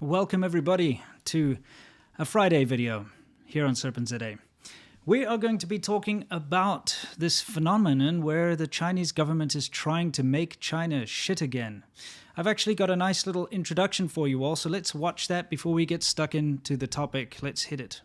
Welcome everybody to a Friday video here on SerpentZA. We are going to be talking about this phenomenon where the Chinese government is trying to make China shit again. I've actually got a nice little introduction for you all, so let's watch that before we get stuck into the topic. Let's hit it.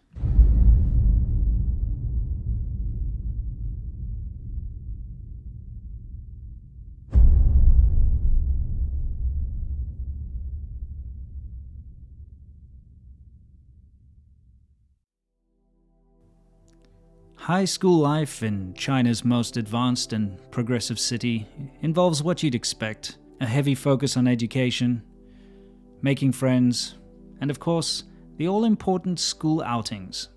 High school life in China's most advanced and progressive city involves what you'd expect: a heavy focus on education, making friends, and of course, the all-important school outings.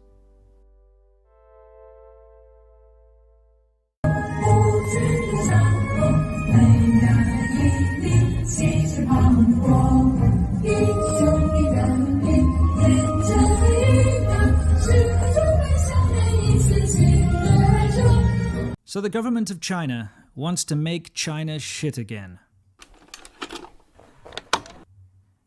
So the government of China wants to make China shit again.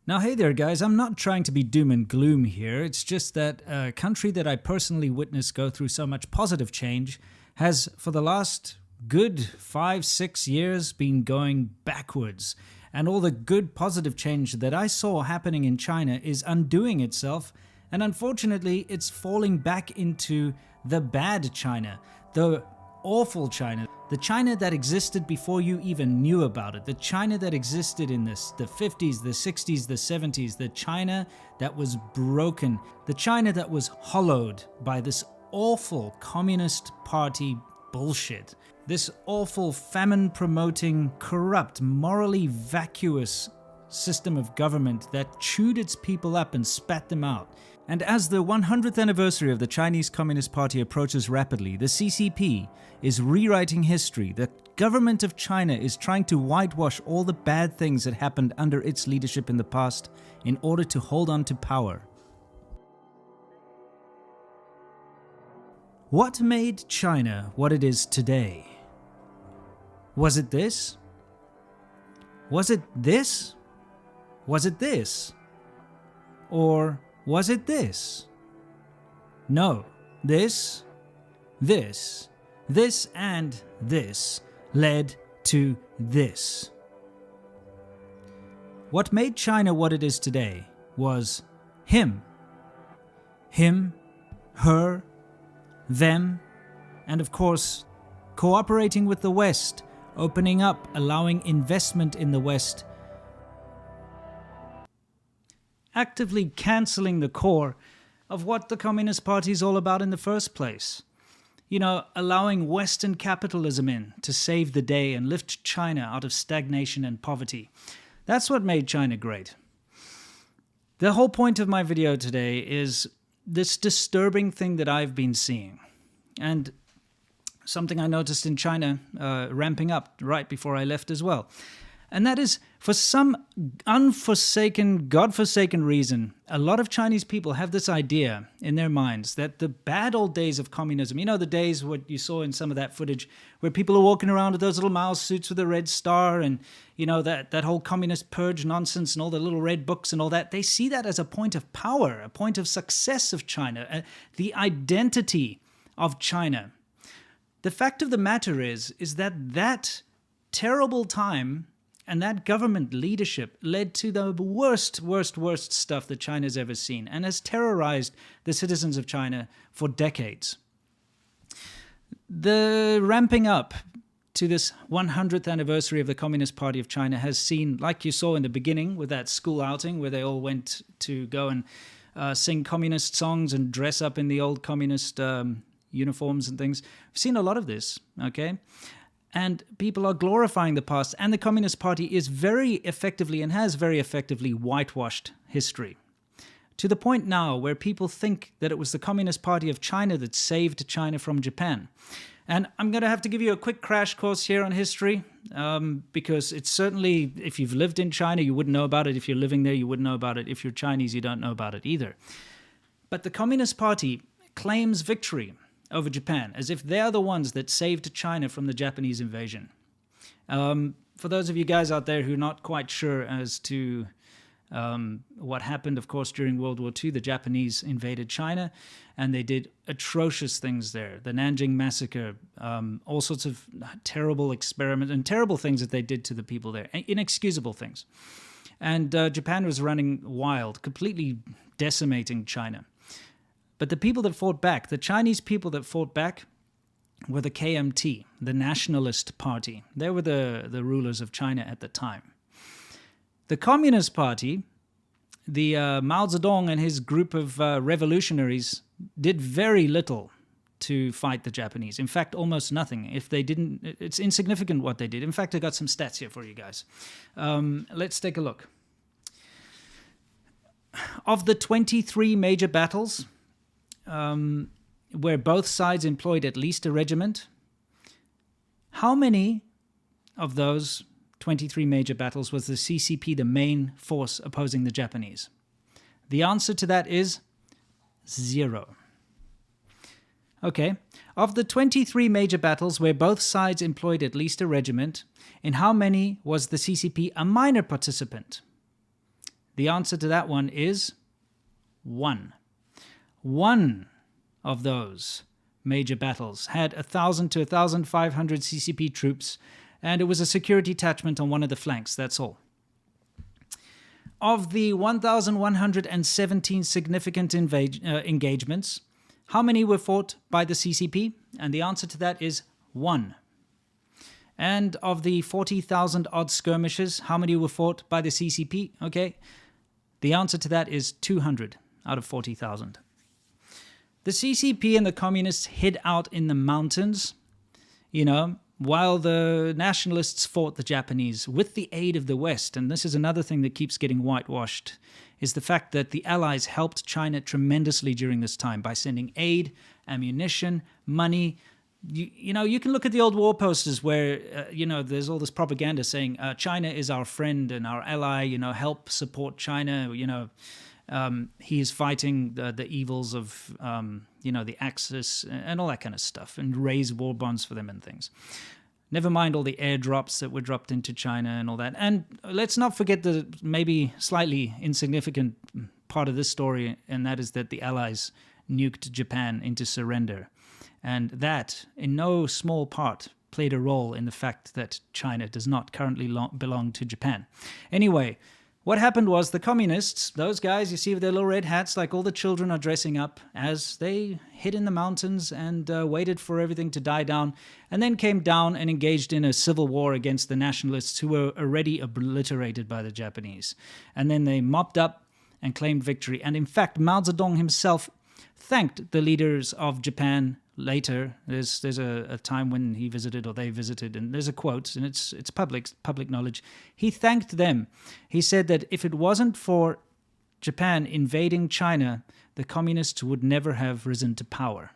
Now hey there guys, I'm not trying to be doom and gloom here, it's just that a country that I personally witnessed go through so much positive change has for the last good 5-6 years been going backwards. And all the good positive change that I saw happening in China is undoing itself, and unfortunately it's falling back into the bad China, the awful China, the China that existed before you even knew about it, the China that existed in the 50s, the 60s, the 70s, the China that was broken, the China that was hollowed by this awful Communist Party bullshit, this awful famine-promoting, corrupt, morally vacuous system of government that chewed its people up and spat them out. And as the 100th anniversary of the Chinese Communist Party approaches rapidly, the CCP is rewriting history. The government of China is trying to whitewash all the bad things that happened under its leadership in the past in order to hold on to power. What made China what it is today? Was it this? Was it this? Was it this? Or was it this? No, this, and this led to this. What made China what it is today was him. Him, her, them, and of course, cooperating with the West, opening up, allowing investment in the West, actively cancelling the core of what the Communist Party is all about in the first place. You know, allowing Western capitalism in to save the day and lift China out of stagnation and poverty. That's what made China great. The whole point of my video today is this disturbing thing that I've been seeing, and something I noticed in China ramping up right before I left as well. And that is, for some unforsaken, godforsaken reason, a lot of Chinese people have this idea in their minds that the bad old days of communism, you know, the days what you saw in some of that footage where people are walking around with those little mouse suits with a red star and, you know, that whole communist purge nonsense and all the little red books and all that, they see that as a point of power, a point of success of China, the identity of China. The fact of the matter is that terrible time and that government leadership led to the worst stuff that China's ever seen and has terrorized the citizens of China for decades. The ramping up to this 100th anniversary of the Communist Party of China has seen, like you saw in the beginning with that school outing where they all went to go and sing communist songs and dress up in the old communist uniforms and things. We've seen a lot of this, okay? And people are glorifying the past, and the Communist Party is very effectively and has very effectively whitewashed history. To the point now where people think that it was the Communist Party of China that saved China from Japan. And I'm going to have to give you a quick crash course here on history, because it's certainly, if you've lived in China, you wouldn't know about it. If you're living there, you wouldn't know about it. If you're Chinese, you don't know about it either. But the Communist Party claims victory over Japan, as if they are the ones that saved China from the Japanese invasion. For those of you guys out there who are not quite sure as to What happened, of course, during World War II, the Japanese invaded China, and they did atrocious things there. The Nanjing Massacre, all sorts of terrible experiments and terrible things that they did to the people there, inexcusable things. And Japan was running wild, completely decimating China. But the people that fought back, the Chinese people that fought back, were the KMT, the Nationalist Party. They were the rulers of China at the time. The Communist Party, the Mao Zedong and his group of revolutionaries did very little to fight the Japanese. In fact, almost nothing. If they didn't, it's insignificant what they did. In fact, I got some stats here for you guys. Let's take a look. Of the 23 major battles where both sides employed at least a regiment, how many of those 23 major battles was the CCP the main force opposing the Japanese? The answer to that is 0. Okay, of the 23 major battles where both sides employed at least a regiment, in how many was the CCP a minor participant? The answer to that one is 1. One of those major battles had 1,000 to 1,500 CCP troops, and it was a security detachment on one of the flanks, that's all. Of the 1,117 significant engagements, how many were fought by the CCP? And the answer to that is 1. And of the 40,000 odd skirmishes, how many were fought by the CCP? Okay, the answer to that is 200 out of 40,000. The CCP and the communists hid out in the mountains, while the nationalists fought the Japanese with the aid of the West. And this is another thing that keeps getting whitewashed, is the fact that the Allies helped China tremendously during this time by sending aid, ammunition, money. You can look at the old war posters where, there's all this propaganda saying China is our friend and our ally, help support China, he is fighting the evils of, the Axis and all that kind of stuff, and raise war bonds for them and things. Never mind all the airdrops that were dropped into China and all that. And let's not forget the maybe slightly insignificant part of this story, and that is that the Allies nuked Japan into surrender. And that, in no small part, played a role in the fact that China does not currently belong to Japan. Anyway, what happened was the communists, those guys you see with their little red hats, like all the children are dressing up, as they hid in the mountains and waited for everything to die down, and then came down and engaged in a civil war against the nationalists who were already obliterated by the Japanese. And then they mopped up and claimed victory. And in fact, Mao Zedong himself thanked the leaders of Japan later. There's a time when he visited, or they visited, and there's a quote, and it's public knowledge. He thanked them. He said that if it wasn't for Japan invading China, the communists would never have risen to power.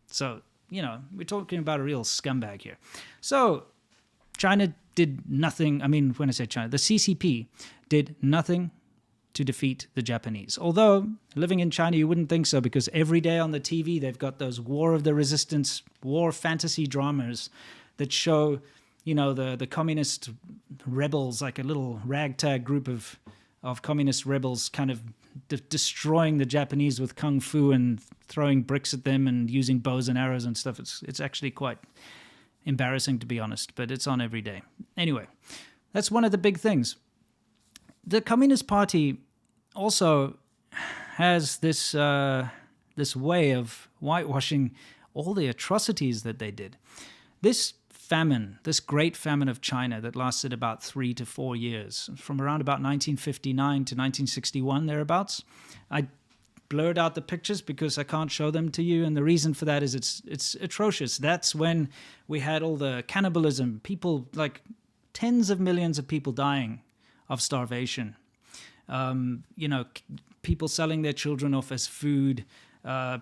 So, we're talking about a real scumbag here. So, China did nothing. I mean, when I say China, the CCP did nothing to defeat the Japanese. Although, living in China, you wouldn't think so, because every day on the TV, they've got those War of the Resistance, war fantasy dramas that show, the communist rebels, like a little ragtag group of communist rebels kind of destroying the Japanese with kung fu and throwing bricks at them and using bows and arrows and stuff. It's actually quite embarrassing, to be honest, but it's on every day. Anyway, that's one of the big things. The Communist Party also has this way of whitewashing all the atrocities that they did. This famine, this great famine of China that lasted about 3 to 4 years, from around about 1959 to 1961, thereabouts. I blurred out the pictures because I can't show them to you, and the reason for that is it's atrocious. That's when we had all the cannibalism, people, like tens of millions of people dying of starvation, people selling their children off as food,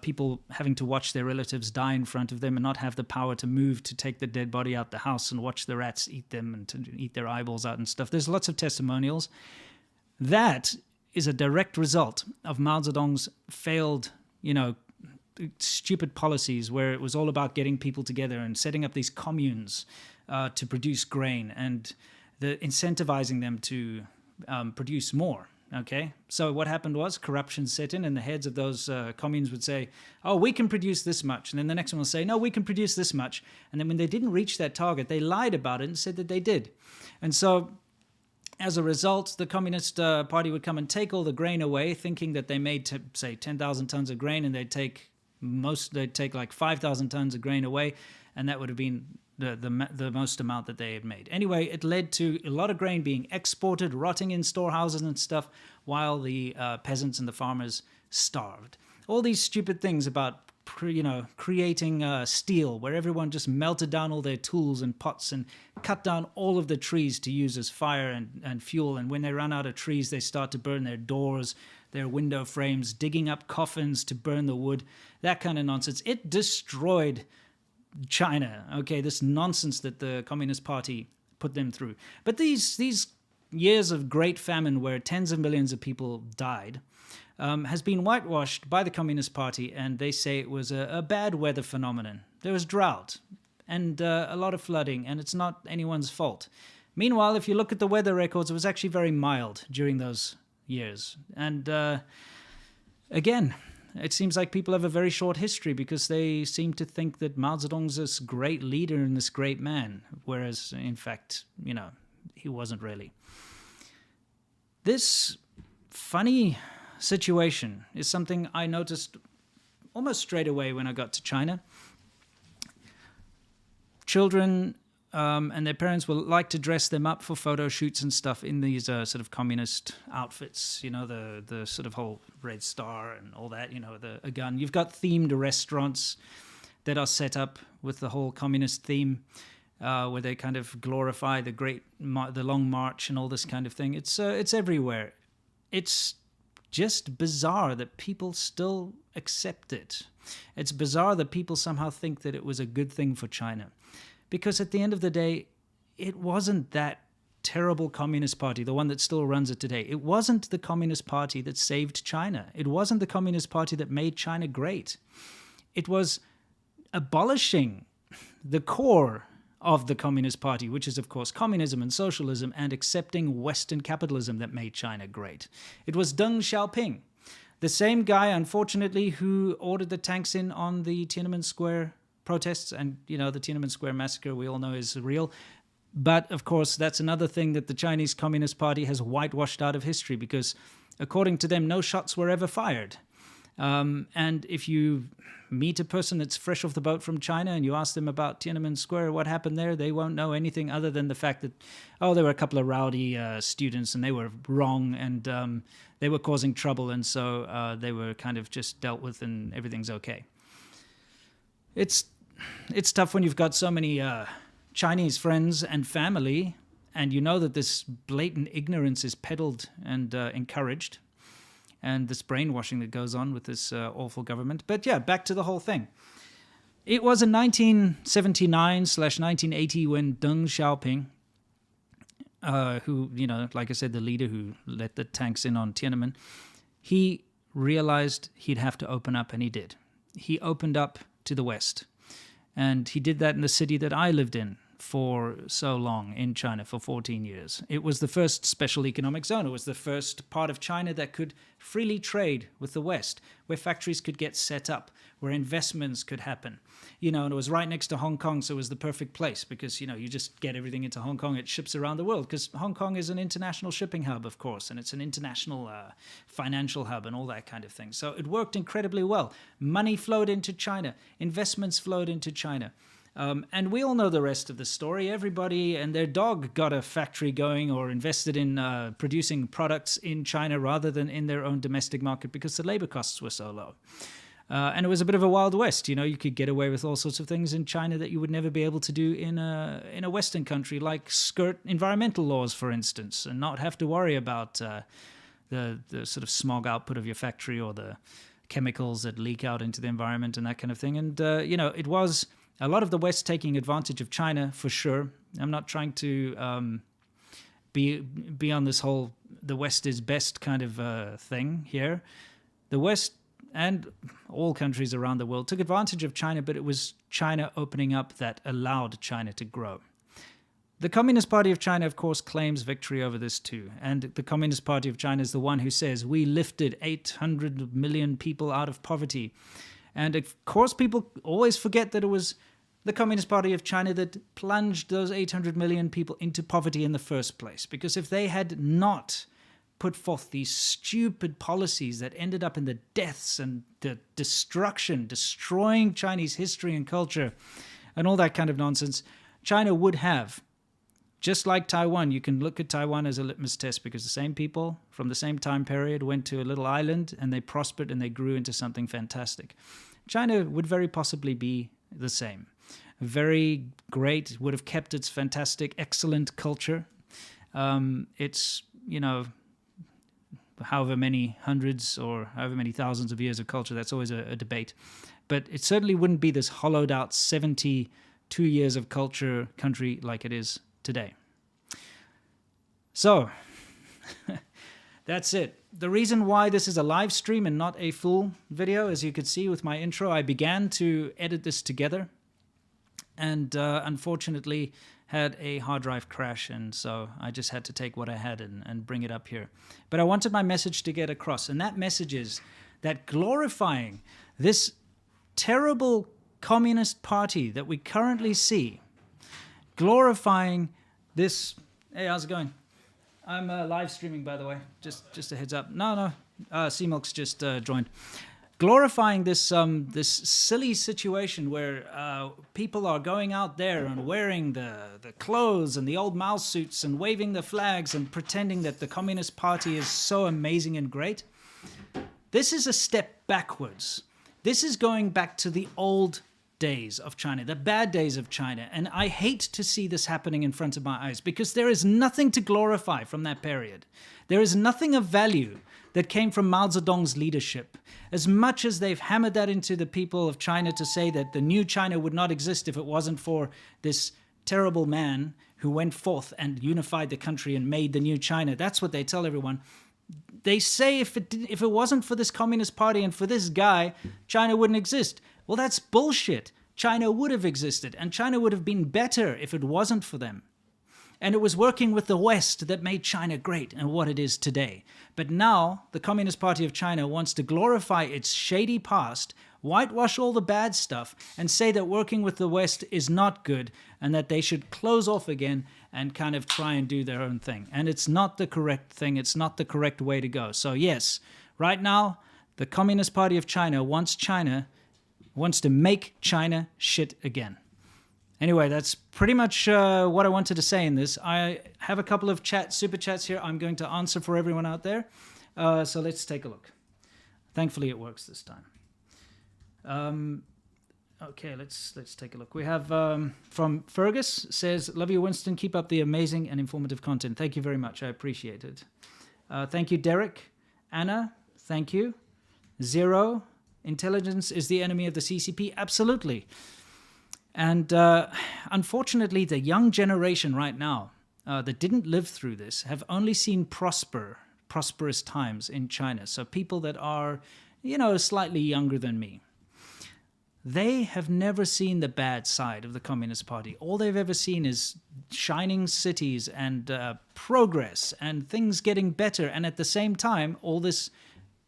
people having to watch their relatives die in front of them and not have the power to move to take the dead body out the house and watch the rats eat them and to eat their eyeballs out and stuff. There's lots of testimonials. That is a direct result of Mao Zedong's failed, stupid policies, where it was all about getting people together and setting up these communes to produce grain and incentivizing them to produce more. Okay, so what happened was corruption set in, and the heads of those communes would say, "Oh, we can produce this much," and then the next one will say, "No, we can produce this much," and then when they didn't reach that target, they lied about it and said that they did, and so as a result, the Communist Party would come and take all the grain away, thinking that they made, say, 10,000 tons of grain, and they'd take like 5,000 tons of grain away, and that would have been the most amount that they had made. Anyway, it led to a lot of grain being exported, rotting in storehouses and stuff, while the peasants and the farmers starved. All these stupid things about creating steel, where everyone just melted down all their tools and pots and cut down all of the trees to use as fire and fuel. And when they run out of trees, they start to burn their doors, their window frames, digging up coffins to burn the wood, that kind of nonsense. It destroyed China, okay, this nonsense that the Communist Party put them through. But these years of great famine where tens of millions of people died has been whitewashed by the Communist Party, and they say it was a bad weather phenomenon. There was drought and a lot of flooding, and it's not anyone's fault. Meanwhile, if you look at the weather records, it was actually very mild during those years. And again, it seems like people have a very short history because they seem to think that Mao Zedong's this great leader and this great man, whereas, in fact, he wasn't really. This funny situation is something I noticed almost straight away when I got to China. Children and their parents will like to dress them up for photo shoots and stuff in these sort of communist outfits, the sort of whole Red Star and all that, a gun. You've got themed restaurants that are set up with the whole communist theme, where they kind of glorify the Long March and all this kind of thing. It's everywhere. It's just bizarre that people still accept it. It's bizarre that people somehow think that it was a good thing for China. Because at the end of the day, it wasn't that terrible Communist Party, the one that still runs it today. It wasn't the Communist Party that saved China. It wasn't the Communist Party that made China great. It was abolishing the core of the Communist Party, which is, of course, communism and socialism, and accepting Western capitalism that made China great. It was Deng Xiaoping, the same guy, unfortunately, who ordered the tanks in on the Tiananmen Square protests, and, the Tiananmen Square massacre we all know is real. But, of course, that's another thing that the Chinese Communist Party has whitewashed out of history, because, according to them, no shots were ever fired. And if you meet a person that's fresh off the boat from China and you ask them about Tiananmen Square, what happened there, they won't know anything other than the fact that, there were a couple of rowdy students and they were wrong and they were causing trouble, and so they were kind of just dealt with and everything's okay. It's tough when you've got so many Chinese friends and family, and you know that this blatant ignorance is peddled and encouraged, and this brainwashing that goes on with this awful government. But yeah, back to the whole thing. It was in 1979/1980 when Deng Xiaoping, who, like I said, the leader who let the tanks in on Tiananmen, he realized he'd have to open up, and he did. He opened up to the West. And he did that in the city that I lived in for so long, in China, for 14 years. It was the first special economic zone. It was the first part of China that could freely trade with the West, where factories could get set up, where investments could happen. And it was right next to Hong Kong, so it was the perfect place because, you just get everything into Hong Kong. It ships around the world because Hong Kong is an international shipping hub, of course, and it's an international financial hub and all that kind of thing. So it worked incredibly well. Money flowed into China. Investments flowed into China. And we all know the rest of the story. Everybody and their dog got a factory going or invested in producing products in China rather than in their own domestic market because the labor costs were so low. And it was a bit of a Wild West. You could get away with all sorts of things in China that you would never be able to do in a Western country, like skirt environmental laws, for instance, and not have to worry about the sort of smog output of your factory or the chemicals that leak out into the environment and that kind of thing. And, it was a lot of the West taking advantage of China, for sure. I'm not trying to be on this whole the West is best kind of thing here. The West and all countries around the world took advantage of China, but it was China opening up that allowed China to grow. The Communist Party of China, of course, claims victory over this too. And the Communist Party of China is the one who says, we lifted 800 million people out of poverty. And of course, people always forget that it was the Communist Party of China that plunged those 800 million people into poverty in the first place. Because if they had not put forth these stupid policies that ended up in the deaths and the destruction, destroying Chinese history and culture and all that kind of nonsense, China would have, just like Taiwan, you can look at Taiwan as a litmus test because the same people from the same time period went to a little island and they prospered and they grew into something fantastic. China would very possibly be the same. Very great, would have kept its fantastic, excellent culture. It's, however many hundreds or however many thousands of years of culture, that's always a debate. But it certainly wouldn't be this hollowed out 72 years of culture country like it is today. So, that's it. The reason why this is a live stream and not a full video, as you could see with my intro, I began to edit this together and unfortunately had a hard drive crash, and so I just had to take what I had and bring it up here. But I wanted my message to get across, and that message is that glorifying this terrible communist party that we currently see, glorifying this... Hey, how's it going? I'm live streaming, by the way. Just a heads up. No. C-Milk's just joined. Glorifying this this silly situation where people are going out there and wearing the clothes and the old Mao suits and waving the flags and pretending that the Communist Party is so amazing and great. This is a step backwards. This is going back to the old days of China, the bad days of China. And I hate to see this happening in front of my eyes because there is nothing to glorify from that period. There is nothing of value that came from Mao Zedong's leadership. As much as they've hammered that into the people of China to say that the new China would not exist if it wasn't for this terrible man who went forth and unified the country and made the new China. That's what they tell everyone. They say if it wasn't for this Communist Party and for this guy, China wouldn't exist. Well, that's bullshit. China would have existed, and China would have been better if it wasn't for them. And it was working with the West that made China great and what it is today. But now, the Communist Party of China wants to glorify its shady past, whitewash all the bad stuff, and say that working with the West is not good and that they should close off again and kind of try and do their own thing. And it's not the correct thing. It's not the correct way to go. So yes, right now, the Communist Party of China wants to make China shit again. Anyway, that's pretty much what I wanted to say in this. I have a couple of super chats here I'm going to answer for everyone out there. So let's take a look. Thankfully, it works this time. Okay, let's take a look. We have from Fergus, says, love you, Winston. Keep up the amazing and informative content. Thank you very much. I appreciate it. Thank you, Derek. Anna, thank you. Zero, intelligence is the enemy of the CCP. Absolutely. And unfortunately, the young generation right now that didn't live through this have only seen prosperous times in China. So people that are, slightly younger than me, they have never seen the bad side of the Communist Party. All they've ever seen is shining cities and progress and things getting better. And at the same time, all this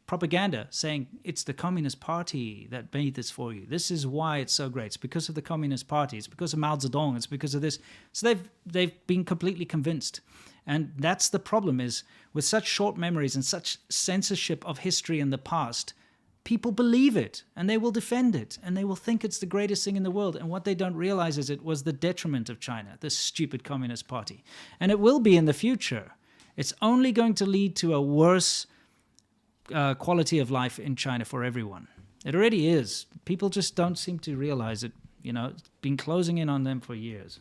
propaganda saying it's the Communist Party that made this for you. This is why it's so great. It's because of the Communist Party. It's because of Mao Zedong. It's because of this. So they've been completely convinced. And that's the problem, is with such short memories and such censorship of history in the past, people believe it and they will defend it and they will think it's the greatest thing in the world. And what they don't realize is it was the detriment of China, this stupid Communist Party. And it will be in the future. It's only going to lead to a worse quality of life in China for everyone. It already is. People just don't seem to realize it. It's been closing in on them for years.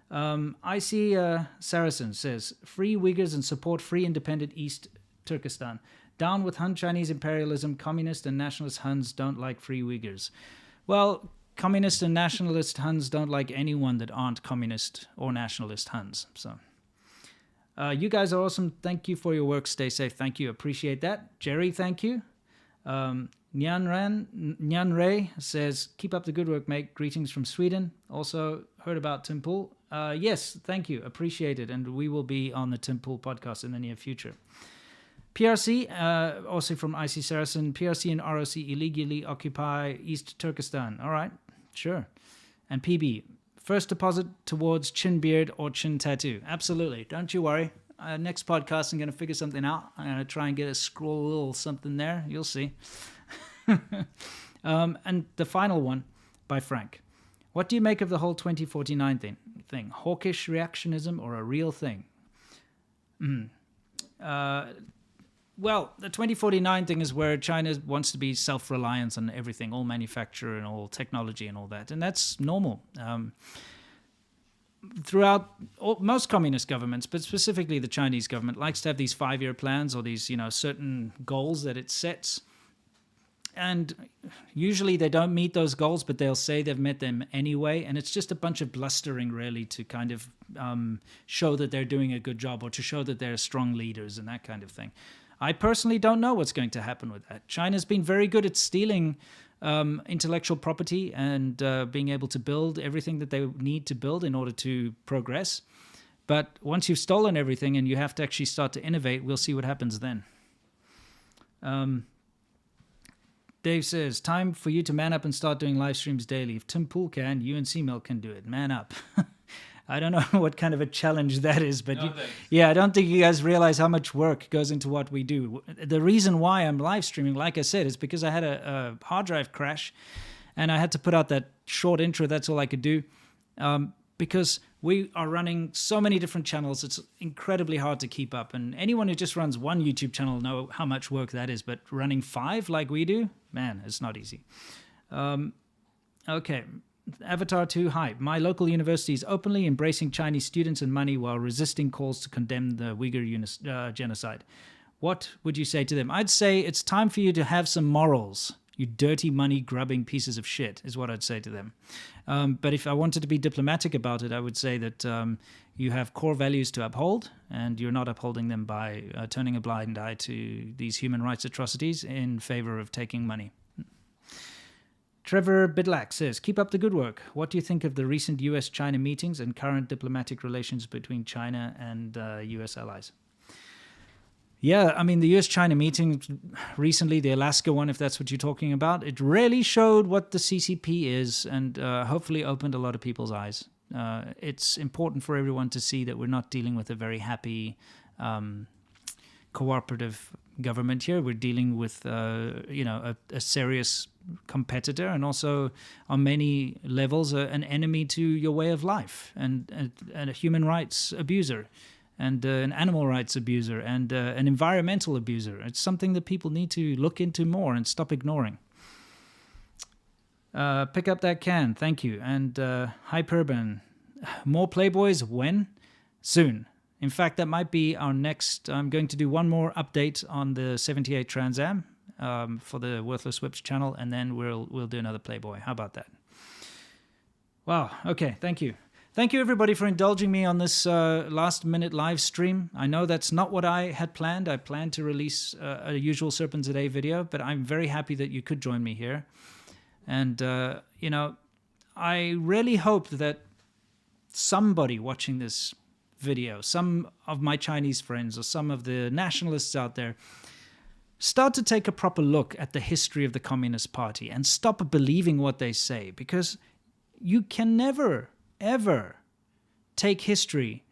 I see Saracen says, free Uyghurs and support free independent East Turkestan. Down with Han Chinese imperialism. Communist and nationalist Huns don't like free Uyghurs. Well, communist and nationalist Huns don't like anyone that aren't communist or nationalist Huns. So you guys are awesome. Thank you for your work. Stay safe. Thank you. Appreciate that. Jerry, thank you. Nyan Ray says, keep up the good work, mate. Greetings from Sweden. Also heard about Tim Pool. Yes, thank you. Appreciate it. And we will be on the Tim Pool podcast in the near future. PRC, also from IC Saracen, PRC and ROC illegally occupy East Turkestan. All right, sure. And PB, first deposit towards chin beard or chin tattoo. Absolutely. Don't you worry. Next podcast, I'm going to figure something out. I'm going to try and get a scroll little something there. You'll see. And the final one by Frank. What do you make of the whole 2049 thing? Hawkish reactionism or a real thing? Well, the 2049 thing is where China wants to be self-reliant on everything, all manufacture and all technology and all that. And that's normal. Throughout most communist governments, but specifically the Chinese government, likes to have these 5-year plans or these, certain goals that it sets. And usually they don't meet those goals, but they'll say they've met them anyway. And it's just a bunch of blustering, really, to kind of show that they're doing a good job or to show that they're strong leaders and that kind of thing. I personally don't know what's going to happen with that. China's been very good at stealing intellectual property and being able to build everything that they need to build in order to progress. But once you've stolen everything and you have to actually start to innovate, we'll see what happens then. Dave says, time for you to man up and start doing live streams daily. If Tim Pool can, you and C-Milk can do it. Man up. I don't know what kind of a challenge that is, but I don't think you guys realize how much work goes into what we do. The reason why I'm live streaming, like I said, is because I had a hard drive crash and I had to put out that short intro. That's all I could do. Because we are running so many different channels, it's incredibly hard to keep up. And anyone who just runs one YouTube channel know how much work that is. But running 5 like we do, man, it's not easy. Okay. Avatar 2, hi. My local university is openly embracing Chinese students and money while resisting calls to condemn the Uyghur genocide. What would you say to them? I'd say it's time for you to have some morals. You dirty money-grubbing pieces of shit, is what I'd say to them. But if I wanted to be diplomatic about it, I would say that you have core values to uphold, and you're not upholding them by turning a blind eye to these human rights atrocities in favor of taking money. Trevor Bidlack says, keep up the good work. What do you think of the recent US-China meetings and current diplomatic relations between China and US allies? Yeah, I mean, the US-China meeting recently, the Alaska one, if that's what you're talking about, it really showed what the CCP is and hopefully opened a lot of people's eyes. It's important for everyone to see that we're not dealing with a very happy, cooperative government here. We're dealing with, a serious competitor and also on many levels an enemy to your way of life and a human rights abuser. And an animal rights abuser and an environmental abuser. It's something that people need to look into more and stop ignoring. Pick up that can, thank you. And Hyperban, more Playboys when? Soon. In fact, that might be our next. I'm going to do one more update on the 78 Trans Am for the Worthless Whips channel, and then we'll do another Playboy. How about that? Wow. Okay. Thank you. Thank you, everybody, for indulging me on this last-minute live stream. I know that's not what I had planned. I planned to release a usual Serpents a Day video, but I'm very happy that you could join me here. And, I really hope that somebody watching this video, some of my Chinese friends or some of the nationalists out there, start to take a proper look at the history of the Communist Party and stop believing what they say, because you can never ever take history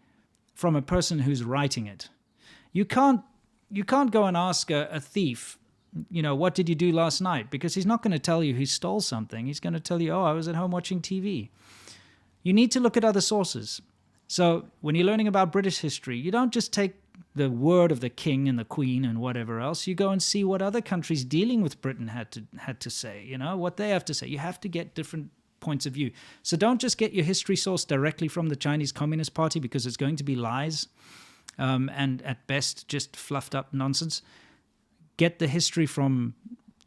from a person who's writing it. You can't go and ask a thief, what did you do last night? Because he's not going to tell you he stole something. He's going to tell you, I was at home watching TV. You need to look at other sources. So when you're learning about British history, you don't just take the word of the king and the queen and whatever else. You go and see what other countries dealing with Britain had to say, what they have to say. You have to get different points of view. So don't just get your history source directly from the Chinese Communist Party, because it's going to be lies and at best just fluffed up nonsense. Get the history from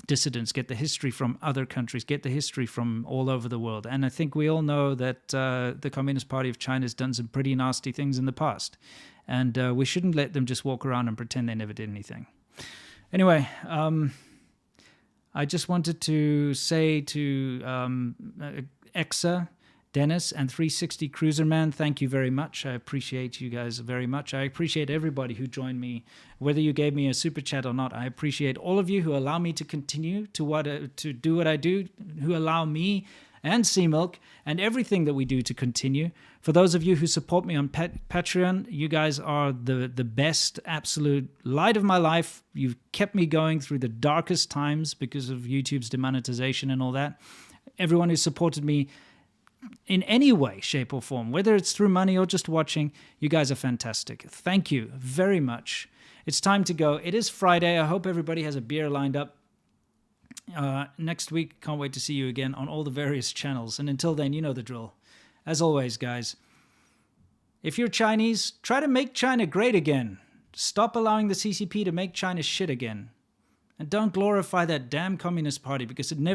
dissidents, get the history from other countries, get the history from all over the world. And I think we all know that the Communist Party of China has done some pretty nasty things in the past. And we shouldn't let them just walk around and pretend they never did anything. Anyway, I just wanted to say to Exa, Dennis, and 360 Cruiserman, thank you very much. I appreciate you guys very much. I appreciate everybody who joined me, whether you gave me a super chat or not. I appreciate all of you who allow me to continue to do what I do, who allow me and C-Milk and everything that we do to continue. For those of you who support me on Patreon, you guys are the best, absolute light of my life. You've kept me going through the darkest times because of YouTube's demonetization and all that. Everyone who supported me in any way, shape, or form, whether it's through money or just watching, you guys are fantastic. Thank you very much. It's time to go. It is Friday. I hope everybody has a beer lined up. Next week, can't wait to see you again on all the various channels. And until then, you know the drill. As always, guys, if you're Chinese, try to make China great again. Stop allowing the CCP to make China shit again. And don't glorify that damn Communist Party, because it never